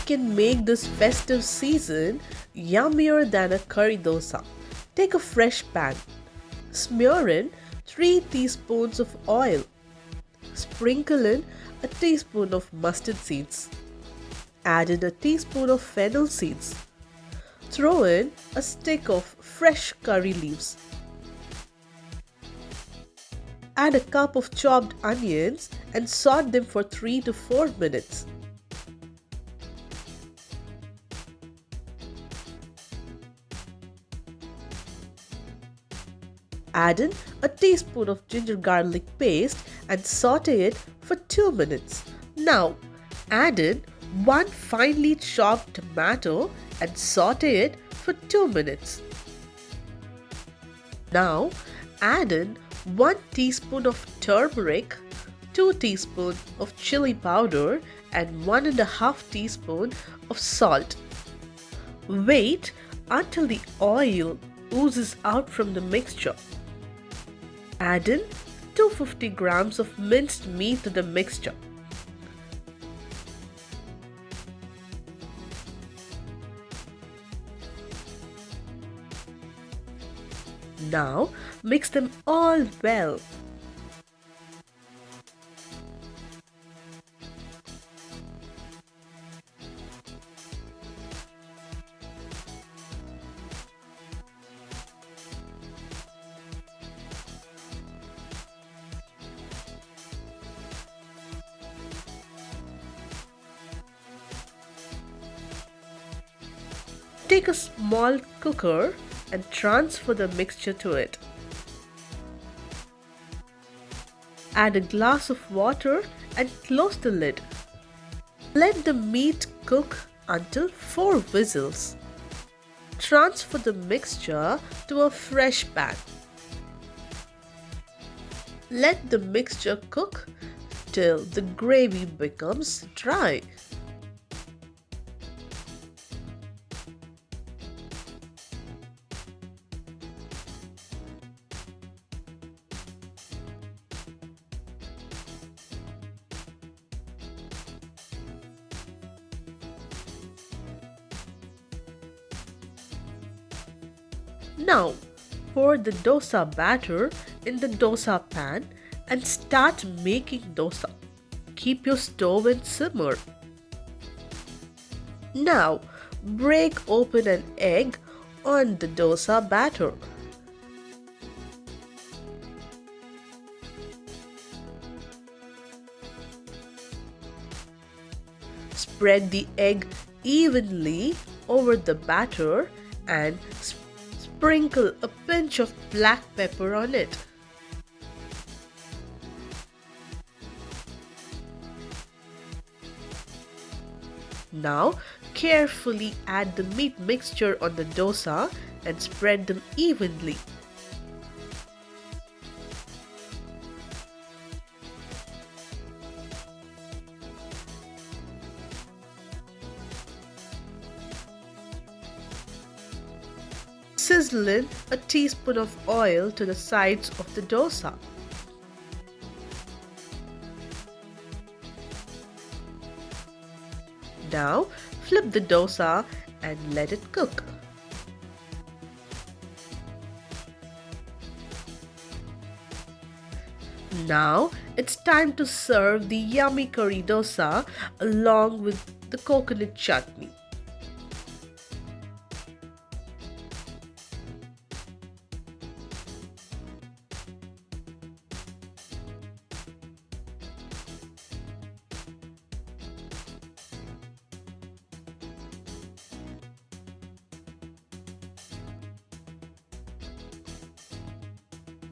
can make this festive season yummier than a curry dosa. Take a fresh pan. Smear in 3 teaspoons of oil. Sprinkle in a teaspoon of mustard seeds. Add in a teaspoon of fennel seeds. Throw in a stick of fresh curry leaves. Add a cup of chopped onions and saute them for 3 to 4 minutes. Add in a teaspoon of ginger garlic paste and saute it for 2 minutes. Now, add in 1 finely chopped tomato and saute it for 2 minutes. Now, add in 1 teaspoon of turmeric, 2 teaspoons of chili powder and 1.5 teaspoon of salt. Wait until the oil oozes out from the mixture. Add in 250 grams of minced meat to the mixture. Now mix them all well. Take a small cooker and transfer the mixture to it. Add a glass of water and close the lid. Let the meat cook until 4 whistles. Transfer the mixture to a fresh pan. Let the mixture cook till the gravy becomes dry. Now, pour the dosa batter in the dosa pan and start making dosa. Keep your stove and simmer. Now, break open an egg on the dosa batter. Spread the egg evenly over the batter and sprinkle a pinch of black pepper on it. Now, carefully add the meat mixture on the dosa and spread them evenly. Sizzle in a teaspoon of oil to the sides of the dosa. Now, flip the dosa and let it cook. Now, it's time to serve the yummy curry dosa along with the coconut chutney.